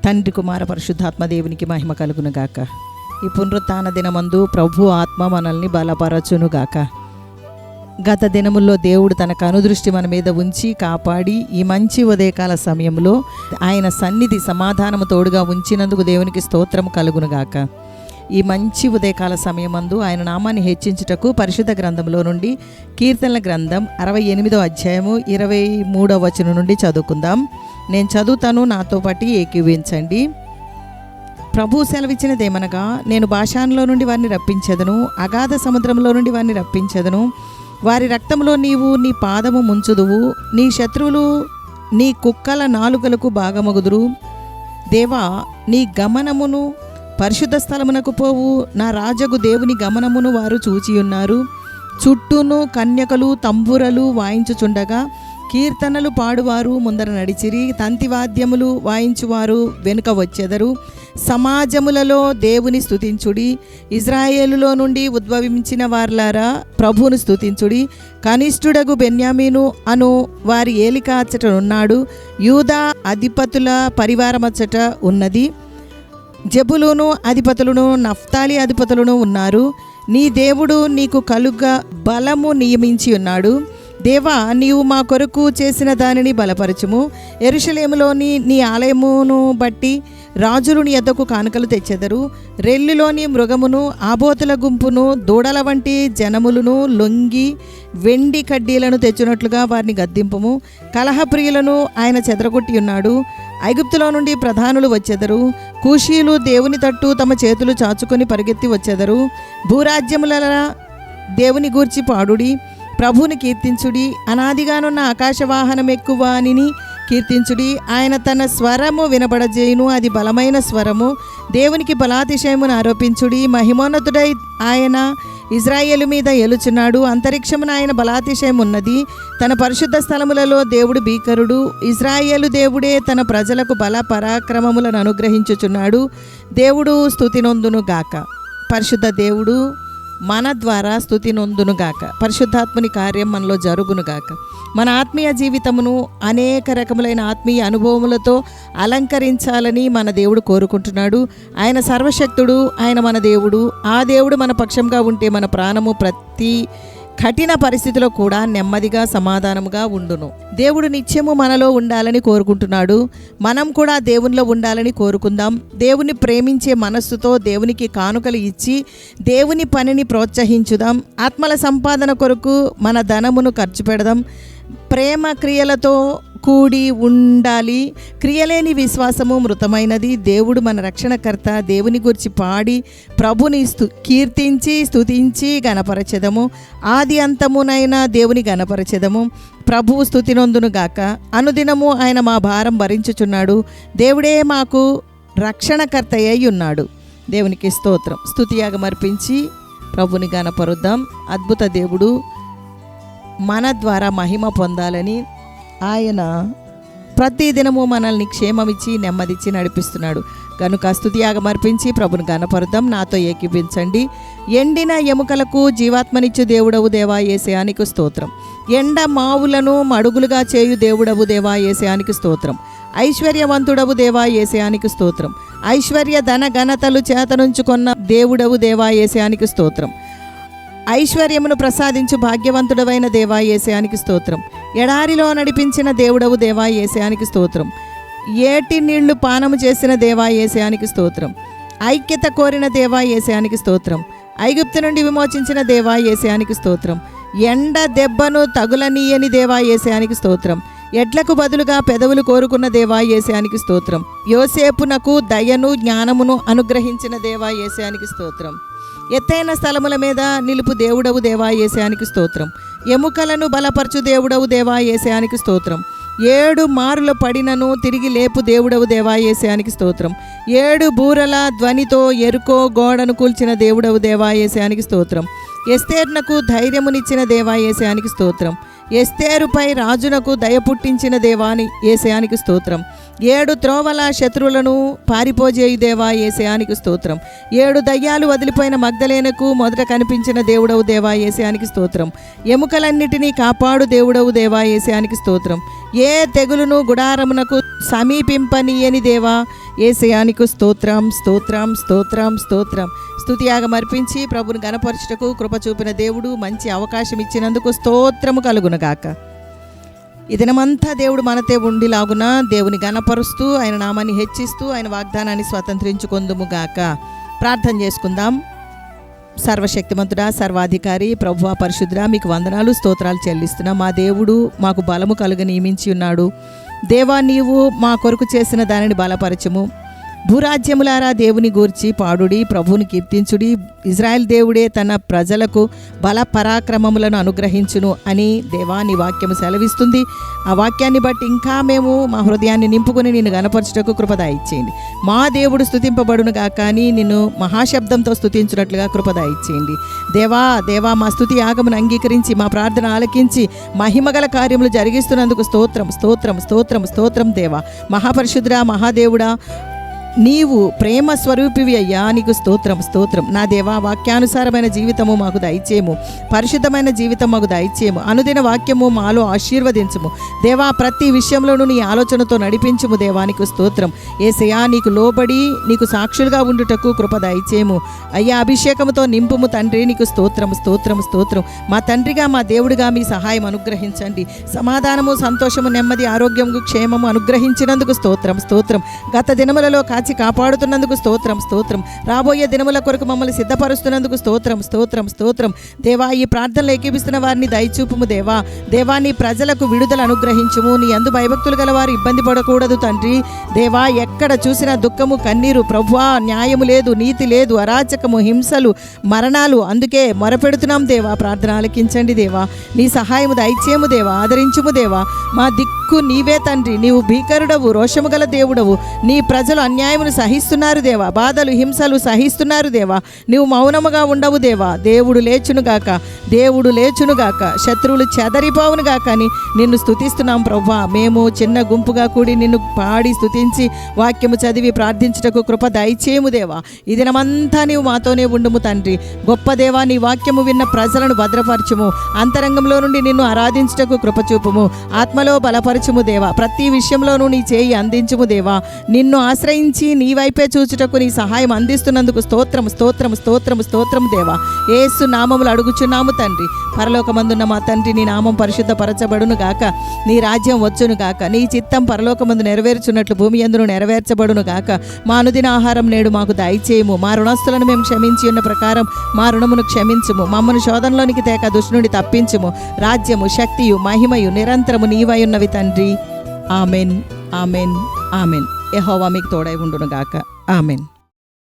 తండ్రి కుమార పరిశుద్ధాత్మ దేవునికి మహిమ కలుగునుగాక. ఈ పునరుత్థాన దినమందు ప్రభు ఆత్మ మనల్ని బలపరచునుగాక. గత దినముల్లో దేవుడు తన కనుదృష్టి మన మీద ఉంచి కాపాడి ఈ మంచి ఉదయకాల సమయంలో ఆయన సన్నిధి సమాధానము తోడుగా ఉంచినందుకు దేవునికి స్తోత్రం కలుగునుగాక. ఈ మంచి ఉదయకాల సమయమందు ఆయన నామాన్ని హెచ్చించుటకు పరిశుద్ధ గ్రంథంలో నుండి కీర్తనల గ్రంథం 68వ అధ్యాయము 23వ వచనం నుండి చదువుకుందాం. నేను చదువుతాను, నాతో పాటు ఏకీవించండి. ప్రభు సెలవిచ్చినదేమనగా, నేను బాషానులో నుండి వారిని రప్పించెదను, అగాధ సముద్రంలో నుండి వారిని రప్పించెదను. వారి రక్తంలో నీవు నీ పాదము ముంచుదువు, నీ శత్రువులు నీ కుక్కల నాలుకలకు భాగమగుదురు. దేవా, నీ గమనమును పరిశుద్ధ స్థలమునకు పోవు, నా రాజగు దేవుని గమనమును వారు చూచియున్నారు. చుట్టూను కన్యకలు తంబురలు వాయించుచుండగా కీర్తనలు పాడువారు ముందర నడిచిరి, తంతివాద్యములు వాయించువారు వెనుక వచ్చెదరు. సమాజములలో దేవుని స్తుతించుడి, ఇజ్రాయేలులో నుండి ఉద్భవించిన వార్లారా ప్రభువును స్తుతించుడి. కనిష్ఠుడగు బెన్యామీను అను వారి ఏలికాచట ఉన్నాడు, యూదా అధిపతుల పరివారమచ్చట ఉన్నది. జబులును అధిపతులను నఫ్తాలి అధిపతులను ఉన్నారు. నీ దేవుడు నీకు కలుగా బలము నియమించి ఉన్నాడు. దేవా, నీవు మా కొరకు చేసిన దానిని బలపరచుము. యెరూషలేములోని నీ ఆలయమును బట్టి రాజులు నీ యొద్దకు కానుకలు తెచ్చెదరు. రెల్లులోని మృగమును, ఆబోతుల గుంపును, దూడల వంటి జనములను లొంగి వెండి కడ్డీలను తెచ్చినట్లుగా వారిని గద్దింపుము. కలహప్రియులను ఆయన చెదరగొట్టి ఉన్నాడు. ఐగుప్తులో నుండి ప్రధానులు వచ్చెదరు. కూషీలు దేవుని తట్టు తమ చేతులు చాచుకొని పరిగెత్తి వచ్చెదరు. భూరాజ్యముల దేవుని గూర్చి పాడుడి, ప్రభువుని కీర్తించుడి. అనాదిగానున్న ఆకాశవాహనం ఎక్కువని కీర్తించుడి. ఆయన తన స్వరము వినబడజేయును, అది బలమైన స్వరము. దేవునికి బలాతిశయమును ఆరోపించుడి. మహిమోన్నతుడై ఆయన ఇజ్రాయేలు మీద ఏలుచున్నాడు. అంతరిక్షమున ఆయన బలాతిశయం ఉన్నది. తన పరిశుద్ధ స్థలములలో దేవుడు భీకరుడు. ఇజ్రాయేలు దేవుడే తన ప్రజలకు బల పరాక్రమములను అనుగ్రహించుచున్నాడు. దేవుడు స్తుతి నొందునుగాక. పరిశుద్ధ దేవుడు మన ద్వారా స్తుతి నొందునుగాక. పరిశుద్ధాత్ముని కార్యం మనలో జరుగునుగాక. మన ఆత్మీయ జీవితమును అనేక రకములైన ఆత్మీయ అనుభవములతో అలంకరించాలని మన దేవుడు కోరుకుంటున్నాడు. ఆయన సర్వశక్తుడు, ఆయన మన దేవుడు. ఆ దేవుడు మన పక్షంగా ఉంటే మన ప్రాణము ప్రతి కఠిన పరిస్థితిలో కూడా నెమ్మదిగా సమాధానముగా ఉండును. దేవుడు నిత్యము మనలో ఉండాలని కోరుకుంటున్నాడు. మనం కూడా దేవునిలో ఉండాలని కోరుకుందాం. దేవుని ప్రేమించే మనస్సుతో దేవునికి కానుకలు ఇచ్చి దేవుని పనిని ప్రోత్సహించుదాం. ఆత్మల సంపాదన కొరకు మన ధనమును ఖర్చు పెడదాం. ప్రేమ క్రియలతో కూడి ఉండాలి. క్రియలేని విశ్వాసము మృతమైనది. దేవుడు మన రక్షణకర్త. దేవుని గురించి పాడి ప్రభుని కీర్తించి స్తుతించి గణపరచెదము. ఆది అంతమునైన దేవుని గణపరచెదము. ప్రభువు స్తుతి నొందునుగాక. అనుదినము ఆయన మా భారం భరించుచున్నాడు. దేవుడే మాకు రక్షణకర్త అయి ఉన్నాడు. దేవునికి స్తోత్రం. స్తుతియాగం అర్పించి ప్రభుని గణపరుద్దాం. అద్భుత దేవుడు మన ద్వారా మహిమ పొందాలని ఆయన ప్రతిదినము మనల్ని క్షేమమిచ్చి నెమ్మదిచ్చి నడిపిస్తున్నాడు కనుక స్తుతియాగం అర్పించి ప్రభుని గణపరుద్దాం. నాతో ఏకీపించండి. ఎండిన ఎముకలకు జీవాత్మనిచ్చు దేవుడవు దేవా యేసయానికి స్తోత్రం. ఎండ మావులను మడుగులుగా చేయు దేవుడవు దేవా యేసయానికి స్తోత్రం. ఐశ్వర్యవంతుడవు దేవా యేసయానికి స్తోత్రం. ఐశ్వర్య ధన ఘనతలు చేతనుంచుకున్న దేవుడవు దేవా యేసయానికి స్తోత్రం. ఐశ్వర్యమును ప్రసాదించు భాగ్యవంతుడవైన దేవా యేసయానికి స్తోత్రం. ఎడారిలో నడిపించిన దేవుడవు దేవా యేసయానికి స్తోత్రం. ఏటి నీళ్లు పానము చేసిన దేవా యేసయానికి స్తోత్రం. ఐక్యత కోరిన దేవా యేసయానికి స్తోత్రం. ఐగుప్తు నుండి విమోచించిన దేవా యేసయానికి స్తోత్రం. ఎండ దెబ్బను తగులనీయని దేవా యేసయానికి స్తోత్రం. ఎడ్లకు బదులుగా పెదవులు కోరుకున్న దేవా యేసయానికి స్తోత్రం. యోసేపునకు దయను జ్ఞానమును అనుగ్రహించిన దేవా యేసయానికి స్తోత్రం. ఎత్తైన స్థలముల మీద నిలుపు దేవుడవు దేవా యేసయానికి స్తోత్రం. ఎముకలను బలపరచు దేవుడవు దేవా యేసయానికి స్తోత్రం. 7 మారుల పడినను తిరిగి లేపు దేవుడవు దేవా యేసయానికి స్తోత్రం. 7 బూరల ధ్వనితో ఎరుకో గోడను కూల్చిన దేవుడవు దేవా యేసయానికి స్తోత్రం. ఎస్తేర్నకు ధైర్యమునిచ్చిన దేవా యేసయానికి స్తోత్రం. ఎస్తేరుపై రాజునకు దయ పుట్టించిన దేవాని యేసయానికి స్తోత్రం. 7 త్రోవల శత్రువులను పారిపోజేయు దేవా యేసయానికి స్తోత్రం. 7 దయ్యాలు వదిలిపోయిన మగ్దలేనకు మొదట కనిపించిన దేవుడవు దేవా యేసయానికి స్తోత్రం. ఎముకలన్నిటినీ కాపాడు దేవుడవు దేవా యేసయానికి స్తోత్రం. ఏ తెగులును గుడారమునకు సమీపింపనీయని దేవా యేసయానికి స్తోత్రం స్తోత్రం స్తోత్రం స్తోత్రం. స్తుతియాగం అర్పించి ప్రభుని గణపరచుటకు కృప చూపిన దేవుడు మంచి అవకాశం ఇచ్చినందుకు స్తోత్రము కలుగునుగాక. ఈ దినమంతా దేవుడు మనతో ఉండిలాగున దేవుని గణపరుస్తూ ఆయన నామాన్ని హెచ్చిస్తూ ఆయన వాగ్దానాన్ని స్వతంత్రించుకొందుముగాక. ప్రార్థన చేసుకుందాం. సర్వశక్తిమంతుడా, సర్వాధికారి, ప్రభువా, పరిశుద్ధుడా, మీకు వందనాలు స్తోత్రాలు చెల్లిస్తున్నాం. మా దేవుడు మాకు బలము కలుగ నియమించి ఉన్నాడు. దేవా, నీవు మా కొరకు చేసిన దానిని బలపరచము. భూరాజ్యములారా దేవుని గూర్చి పాడుడి, ప్రభువుని కీర్తించుడి. ఇజ్రాయెల్ దేవుడే తన ప్రజలకు బల పరాక్రమములను అనుగ్రహించును అని దేవా నీ వాక్యము సెలవిస్తుంది. ఆ వాక్యాన్ని బట్టి ఇంకా మేము మా హృదయాన్ని నింపుకొని నిన్ను గణపరచుటకు కృపదాయిచ్చేయండి. మా దేవుడు స్తుతింపబడునుగా కానీ నిన్ను మహాశబ్దంతో స్తుతించున్నట్లుగా కృపదాయిచ్చేయండి. దేవా దేవా మా స్తుతి యాగమును అంగీకరించి మా ప్రార్థన ఆలకించి మహిమగల కార్యములు జరిగిస్తున్నందుకు స్తోత్రం స్తోత్రం స్తోత్రం స్తోత్రం. దేవా మహాపరిశుద్ధుడా, మహాదేవుడా, నీవు ప్రేమ స్వరూపివి అయ్యా, నీకు స్తోత్రం స్తోత్రం. నా దేవా, వాక్యానుసారమైన జీవితము మాకు దయచేయము, పరిశుద్ధమైన జీవితం మాకు దయచేయము. అనుదిన వాక్యము మాలో ఆశీర్వదించుము దేవా. ప్రతి విషయంలోనూ నీ ఆలోచనతో నడిపించుము దేవా, నీకు స్తోత్రం. యేసయ్యా, నీకు లోబడి నీకు సాక్షులుగా ఉండుటకు కృప దయచేయము అయ్యా. అభిషేకముతో నింపుము తండ్రి, నీకు స్తోత్రం స్తోత్రం స్తోత్రం. మా తండ్రిగా మా దేవుడిగా మీ సహాయం అనుగ్రహించండి. సమాధానము, సంతోషము, నెమ్మది, ఆరోగ్యము, క్షేమము అనుగ్రహించినందుకు స్తోత్రం స్తోత్రం. గత దినములలో కాపాడుతున్నందుకు స్తోత్రం స్తోత్రం. రాబోయే దినముల కొరకు మమ్మల్ని సిద్ధపరుస్తున్నందుకు స్తోత్రం స్తోత్రం స్తోత్రం. దేవా, ఈ ప్రార్థనలు ఏకీపిస్తున్న వారిని దయచూపుము దేవా. దేవా, నీ ప్రజలకు విడుదల అనుగ్రహించుము. నీ యందు భయభక్తులు గల వారు ఇబ్బంది పడకూడదు తండ్రి. దేవా, ఎక్కడ చూసినా దుఃఖము, కన్నీరు ప్రభువా, న్యాయము లేదు, నీతి లేదు, అరాచకము, హింసలు, మరణాలు. అందుకే మొరపెడుతున్నాం దేవా, ప్రార్థన ఆలకించండి దేవా. నీ సహాయము దయచేయము దేవా, ఆదరించుము దేవా. మా దిక్కు నీవే తండ్రి. నీవు భీకరుడవు, రోషము గల దేవుడవు. నీ ప్రజలు అన్యాయమును సహిస్తున్నారు దేవా, బాధలు, హింసలు సహిస్తున్నారు దేవా. నీవు మౌనముగా ఉండవు దేవా. దేవుడు లేచునుగాక, దేవుడు లేచునుగాక, శత్రువులు చెదరిపోవునుగాక అని నిన్ను స్తుతిస్తున్నాం ప్రభువా. మేము చిన్న గుంపుగా కూడి నిన్ను పాడి స్తుతించి వాక్యము చదివి ప్రార్థించుటకు కృప దయచేయము దేవా. ఈ దినమంతా నీవు మాతోనే ఉండుము తండ్రి. గొప్ప దేవా, నీ వాక్యము విన్న ప్రజలను భద్రపరచుము. అంతరంగంలో నుండి నిన్ను ఆరాధించుటకు కృప చూపుము. ఆత్మలో బలపరచుము దేవా. ప్రతి విషయంలోనూ నీ చేయి అందించుము దేవా. నిన్ను ఆశ్రయించి నీ వైపే చూచుటకు నీ సహాయం అందిస్తున్నందుకు స్తోత్రం స్తోత్రం స్తోత్రం స్తోత్రం దేవా. యేసు నామములు అడుగుచున్నాము తండ్రి. పరలోకమందున్న మా తండ్రి, నీ నామం పరిశుద్ధపరచబడును గాక. నీ రాజ్యం వచ్చును గాక. నీ చిత్తం పరలోకమందు నెరవేర్చున్నట్లు భూమి యందును నెరవేర్చబడును గాక. మా అనుదిన ఆహారం నేడు మాకు దయచేయము. మా రుణస్తులను మేము క్షమించి ఉన్న ప్రకారం మా రుణమును క్షమించుము. మమ్మను శోధనలోనికి తేక దుష్టునుడి తప్పించుము. రాజ్యము, శక్తియు, మహిమయు నిరంతరము నీవై ఉన్నవి తండ్రి. Amen amen amen. యెహోవా మీకు తోడై ఉండును గాక. ఆమెన్.